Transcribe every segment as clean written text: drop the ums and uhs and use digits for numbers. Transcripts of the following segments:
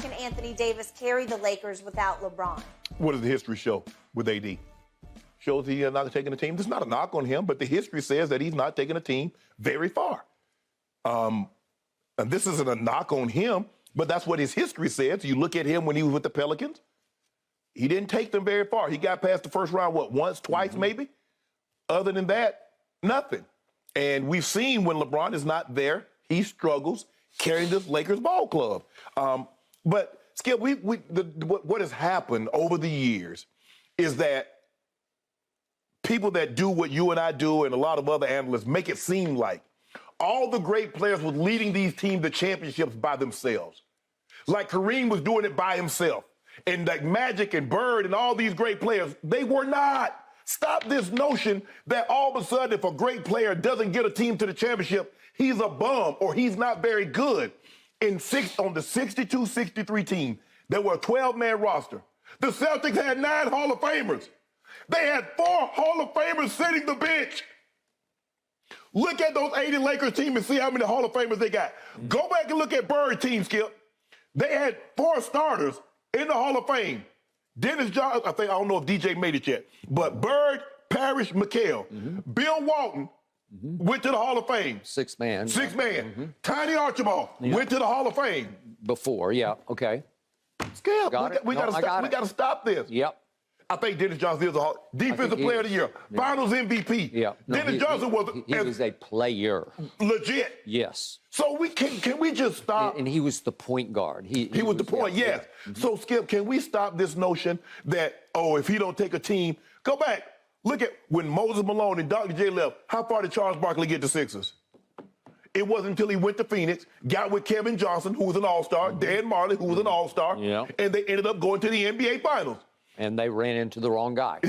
can Anthony Davis carry the Lakers without LeBron? What does the history show with AD? Shows he's not taking a team. There's not a knock on him, but the history says that he's not taking a team very far. And this isn't a knock on him, but that's what his history says. You look at him when he was with the Pelicans, he didn't take them very far. He got past the first round, once, twice, maybe? Other than that, nothing. And we've seen when LeBron is not there, he struggles carrying this Lakers ball club. But, Skip, what has happened over the years is that people that do what you and I do and a lot of other analysts make it seem like all the great players were leading these teams to championships by themselves. Like Kareem was doing it by himself. And like Magic and Bird and all these great players, they were not. Stop this notion that all of a sudden if a great player doesn't get a team to the championship, he's a bum or he's not very good. On the 62-63 team, there were a 12-man roster. The Celtics had 9 Hall of Famers. They had 4 Hall of Famers sitting the bench. Look at those 80 Lakers team and see how many Hall of Famers they got. Go back and look at Bird team, Skip. They had 4 starters in the Hall of Fame. Dennis Johnson, I don't know if DJ made it yet, but Bird, Parrish, McHale. Bill Walton went to the Hall of Fame. 6 man. 6 man. Tiny Archibald went to the Hall of Fame. Before, yeah, okay. Skip, we got to stop this. Yep. I think Dennis Johnson is a defensive player of the year, finals MVP. Yeah. No, Dennis Johnson was a player. Legit. Yes. So can we just stop? And he was the point guard. He was the point, yes. So, Skip, can we stop this notion that, if he don't take a team, go back. Look at when Moses Malone and Dr. J left, how far did Charles Barkley get the Sixers? It wasn't until he went to Phoenix, got with Kevin Johnson, who was an all-star, Dan Marley, who was an all-star, and they ended up going to the NBA Finals. And they ran into the wrong guy.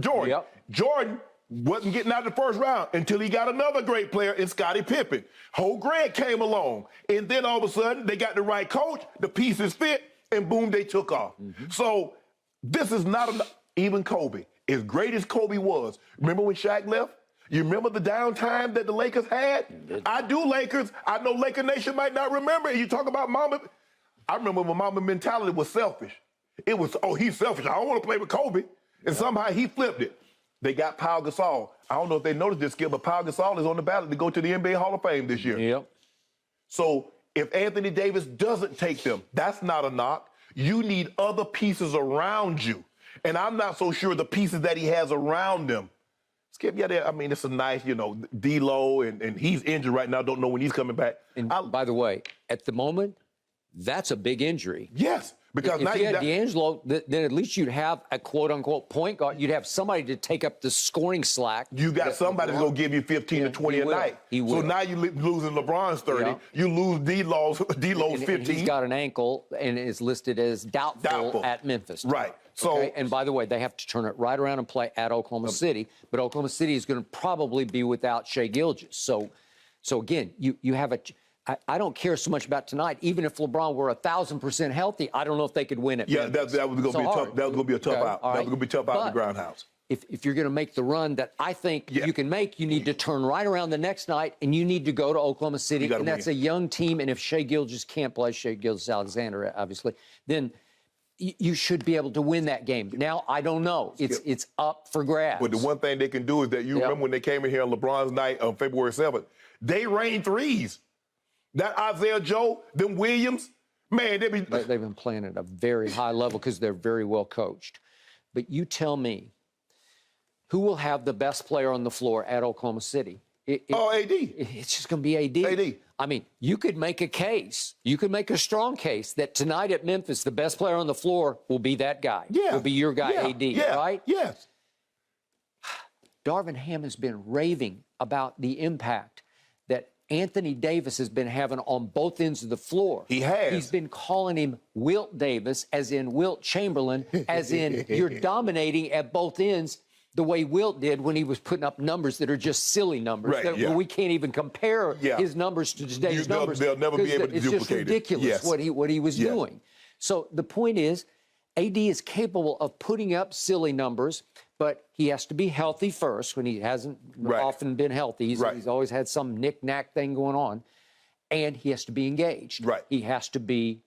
Jordan. Yep. Jordan wasn't getting out of the first round until he got another great player in Scottie Pippen. Ho Greg came along, and then all of a sudden they got the right coach, the pieces fit, and boom, they took off. So this is not even Kobe. As great as Kobe was, remember when Shaq left? You remember the downtime that the Lakers had? I do, Lakers. I know Laker Nation might not remember. You talk about Mamba. I remember when Mamba mentality was selfish. It was, he's selfish. I don't want to play with Kobe. And somehow he flipped it. They got Pau Gasol. I don't know if they noticed this, Skip, but Pau Gasol is on the ballot to go to the NBA Hall of Fame this year. Yep. So if Anthony Davis doesn't take them, that's not a knock. You need other pieces around you. And I'm not so sure the pieces that he has around him. Skip, it's a nice, D-Lo, and he's injured right now. Don't know when he's coming back. And by the way, at the moment, that's a big injury. Yes. Because if you had D'Angelo, then at least you'd have a quote-unquote point guard. You'd have somebody to take up the scoring slack. You got somebody that's going to give you 15 to 20 a night. So now you're losing LeBron's 30. Yeah. You lose D-Lo's 15. And he's got an ankle and is listed as doubtful at Memphis. Right. So, and by the way, they have to turn it right around and play at Oklahoma City. But Oklahoma City is going to probably be without Shai Gilgeous. So again, you have a... I don't care so much about tonight. Even if LeBron were 1,000% healthy, I don't know if they could win it. Yeah, that was going to be tough. That was going to be a tough out. That was going to be tough out in the groundhouse. If you're going to make the run that I think you can make, you need to turn right around the next night, and you need to go to Oklahoma City. And that's a young team. And if Shai Gilgeous can't play, Shai Gilgeous-Alexander, obviously, then you should be able to win that game. Now, I don't know. It's up for grabs. But the one thing they can do is that you remember when they came in here on LeBron's night on February 7th, they rained threes. That Isaiah Joe, them Williams, man, they've been playing at a very high level because they're very well coached. But you tell me, who will have the best player on the floor at Oklahoma City? AD. It's just going to be AD. AD. I mean, you could make a case. You could make a strong case that tonight at Memphis, the best player on the floor will be that guy. Yeah. Will be your guy, AD, right? Yes. Darvin Ham has been raving about the impact that Anthony Davis has been having on both ends of the floor. He has. He's been calling him Wilt Davis, as in Wilt Chamberlain, as in you're dominating at both ends the way Wilt did when he was putting up numbers that are just silly numbers. Right, We can't even compare his numbers to today's numbers. They'll never be able to duplicate it. It's just ridiculous what he was doing. So the point is, AD is capable of putting up silly numbers, but he has to be healthy first when he hasn't often been healthy. He's always had some knick-knack thing going on. And he has to be engaged. Right. He has to be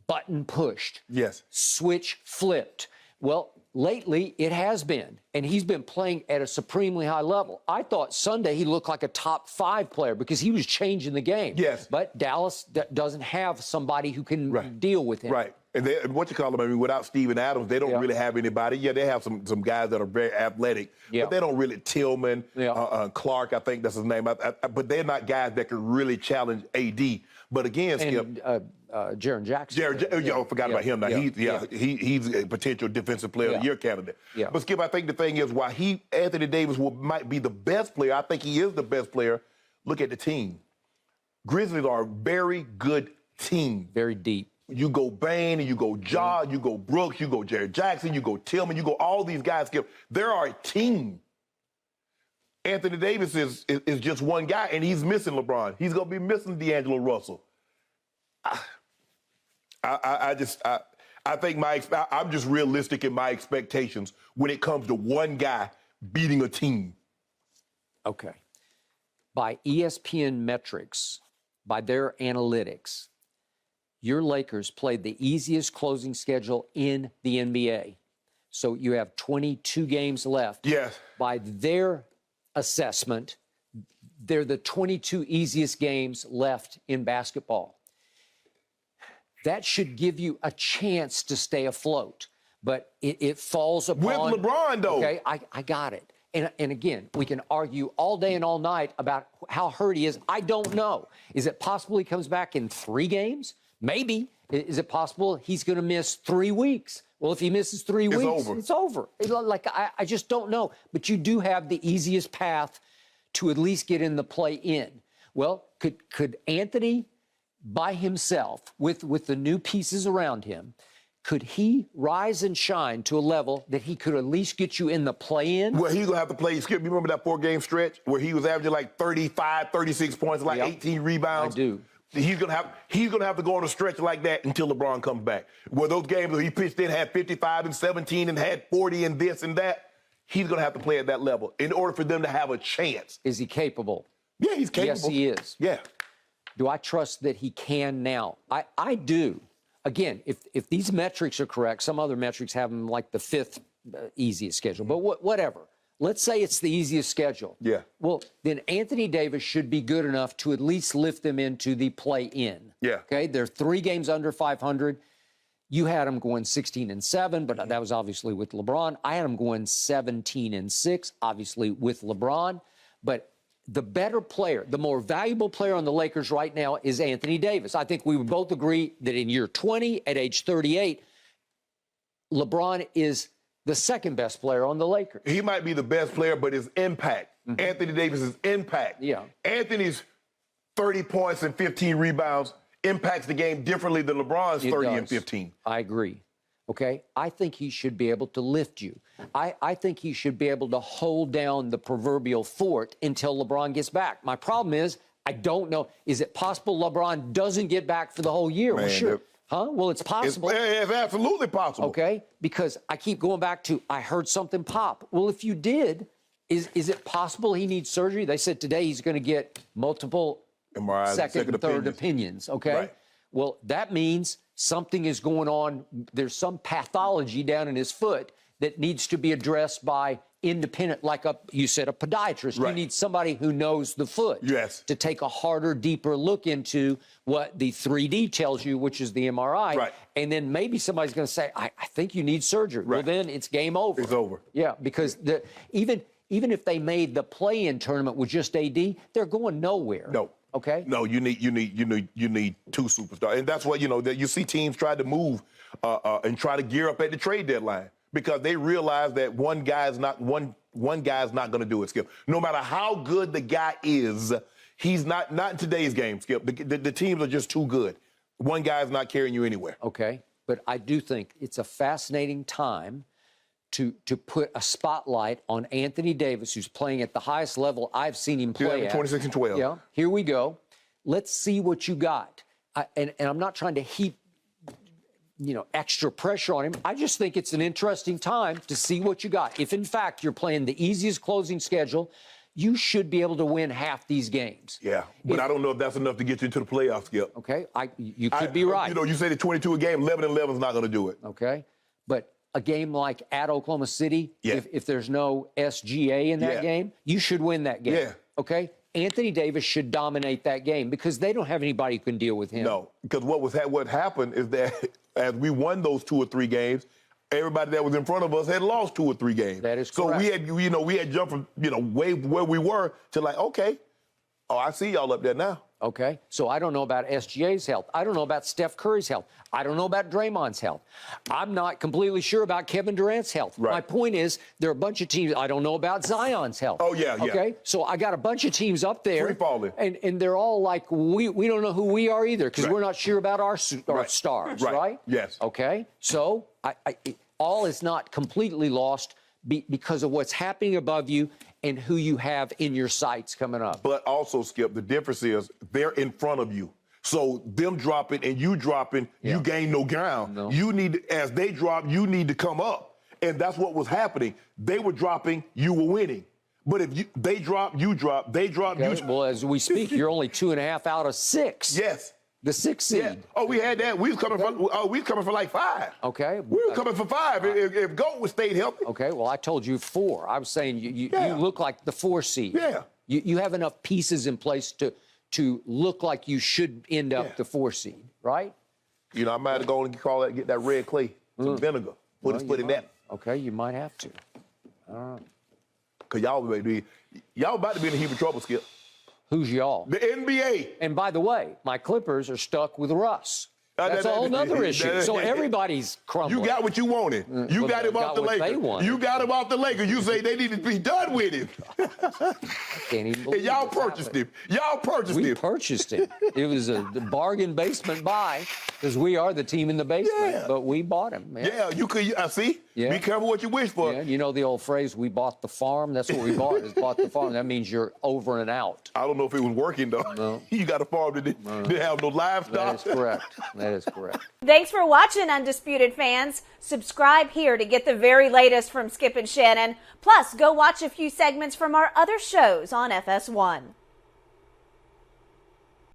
button pushed. Yes. Switch flipped. Well, lately it has been, and he's been playing at a supremely high level. I thought Sunday he looked like a top 5 player because he was changing the game. Yes. But Dallas doesn't have somebody who can deal with him. Right. And without Steven Adams, they don't really have anybody. Yeah, they have some guys that are very athletic, but they don't really. Tillman, Clark, I think that's his name. But they're not guys that can really challenge AD. But again, Skip. Jaren Jackson. I forgot about him now. He's a potential defensive player of the year candidate. Yeah. But Skip, I think the thing is why Anthony Davis might be the best player. I think he is the best player. Look at the team. Grizzlies are a very good team. Very deep. You go Bain, and you go Ja, you go Brooks, you go Jaren Jackson, you go Tillman, you go all these guys, Skip. They're our team. Anthony Davis is just one guy, and he's missing LeBron. He's going to be missing D'Angelo Russell. I think I'm just realistic in my expectations when it comes to one guy beating a team. Okay. By ESPN metrics, by their analytics, your Lakers played the easiest closing schedule in the NBA. So you have 22 games left. Yes. By their assessment, they're the 22 easiest games left in basketball. That should give you a chance to stay afloat. But it falls upon... With LeBron, though. Okay, I got it. And again, we can argue all day and all night about how hurt he is. I don't know. Is it possible he comes back in 3 games? Maybe. Is it possible he's going to miss 3 weeks? Well, if he misses 3 weeks, it's over. Like, I just don't know. But you do have the easiest path to at least get in the play-in. Well, could Anthony, by himself, with the new pieces around him, could he rise and shine to a level that he could at least get you in the play-in? Well, he's going to have to play. Skip, you remember that 4-game stretch where he was averaging like 35, 36 points, like 18 rebounds? I do. He's gonna have to go on a stretch like that until LeBron comes back. Where those games where he pitched in, had 55 and 17 and had 40 and this and that, he's gonna have to play at that level in order for them to have a chance. Is he capable? Yeah, he's capable. Yes, he is. Yeah. Do I trust that he can now? I do. Again, if these metrics are correct, some other metrics have him like the 5th easiest schedule, but whatever. Let's say it's the easiest schedule. Yeah. Well, then Anthony Davis should be good enough to at least lift them into the play-in. Yeah. Okay, they're 3 games under 500. You had them going 16-7, but that was obviously with LeBron. I had them going 17-6, obviously with LeBron. But the better player, the more valuable player on the Lakers right now is Anthony Davis. I think we would both agree that in year 20, at age 38, LeBron is the second best player on the Lakers. He might be the best player, but his impact, Anthony Davis's impact. Yeah. Anthony's 30 points and 15 rebounds impacts the game differently than LeBron's 30 and 15. I agree. Okay? I think he should be able to lift you. I think he should be able to hold down the proverbial fort until LeBron gets back. My problem is, I don't know. Is it possible LeBron doesn't get back for the whole year? Man, well, sure. Well, it's possible. It's absolutely possible. Okay? Because I keep going back to, I heard something pop. Well, if you did, is it possible he needs surgery? They said today he's going to get multiple MRIs, second and third opinions. Okay? Right. Well, that means something is going on. There's some pathology down in his foot that needs to be addressed by independent, like you said, a podiatrist. Right. You need somebody who knows the foot. Yes. To take a harder, deeper look into what the 3D tells you, which is the MRI. Right. And then maybe somebody's going to say, I think you need surgery. Right. Well, then it's game over. It's over. Yeah, because even if they made the play-in tournament with just AD, they're going nowhere. No. Okay? No, you need 2 superstars. And that's what, that you see teams try to move and try to gear up at the trade deadline because they realize that one guy's not going to do it, Skip. No matter how good the guy is, he's not in today's game, Skip. The teams are just too good. One guy's not carrying you anywhere. Okay. But I do think it's a fascinating time to put a spotlight on Anthony Davis, who's playing at the highest level I've seen him play at. 26 and 12. Yeah. Here we go. Let's see what you got. And I'm not trying to heap, extra pressure on him. I just think it's an interesting time to see what you got. If, in fact, you're playing the easiest closing schedule, you should be able to win half these games. Yeah, but I don't know if that's enough to get you into the playoffs, Skip. Okay, you could be right. You know, you say the 22 a game, 11-11 is not going to do it. Okay, but a game like at Oklahoma City, if there's no SGA in that game, you should win that game. Yeah. Okay, Anthony Davis should dominate that game because they don't have anybody who can deal with him. No, because what happened is that as we won those 2 or 3 games, everybody that was in front of us had lost 2 or 3 games. That is correct. So we had jumped from, way where we were to like, okay, I see y'all up there now. Okay, so I don't know about SGA's health. I don't know about Steph Curry's health. I don't know about Draymond's health. I'm not completely sure about Kevin Durant's health. Right. My point is, there are a bunch of teams. I don't know about Zion's health. Oh, yeah. Okay, so I got a bunch of teams up there. Free falling. And they're all like, we don't know who we are either because we're not sure about our stars, right? Yes. Okay, so all is not completely lost because of what's happening above you and who you have in your sights coming up. But also, Skip, the difference is they're in front of you. So them dropping and you dropping, you gain no ground. No. You need, as they drop, you need to come up. And that's what was happening. They were dropping, you were winning. But if they drop, you drop. They drop, you drop. Well, as we speak, you're only 2.5 out of 6. Yes. The 6th seed. Yeah. Oh, we had that. We was coming for like 5. Okay. We were coming for 5 if Goat was stayed healthy. Okay. Well, I told you 4. I was saying you look like the 4 seed. Yeah. You have enough pieces in place to look like you should end up the 4 seed, right? I might have gone and get that red clay, some vinegar, put in that. Okay, you might have to. Because y'all about to be in a heap of trouble, Skip. Who's y'all? The NBA. And by the way, my Clippers are stuck with Russ. That's a whole other issue. So everybody's crumbling. You got what you wanted. You got him off the Lakers. You got him off the Lakers. You say they need to be done with him. I can't even believe and y'all purchased him. Y'all purchased him. We purchased him. It was a bargain basement buy because we are the team in the basement, but we bought him. Yeah, you could. I see. Yeah. Be careful what you wish for. Yeah, you know the old phrase, we bought the farm? That's what we bought, is bought the farm. That means you're over and out. I don't know if it was working, though. No. You got a farm that didn't have no livestock. That is correct. That is correct. Thanks for watching, Undisputed fans. Subscribe here to get the very latest from Skip and Shannon. Plus, go watch a few segments from our other shows on FS1.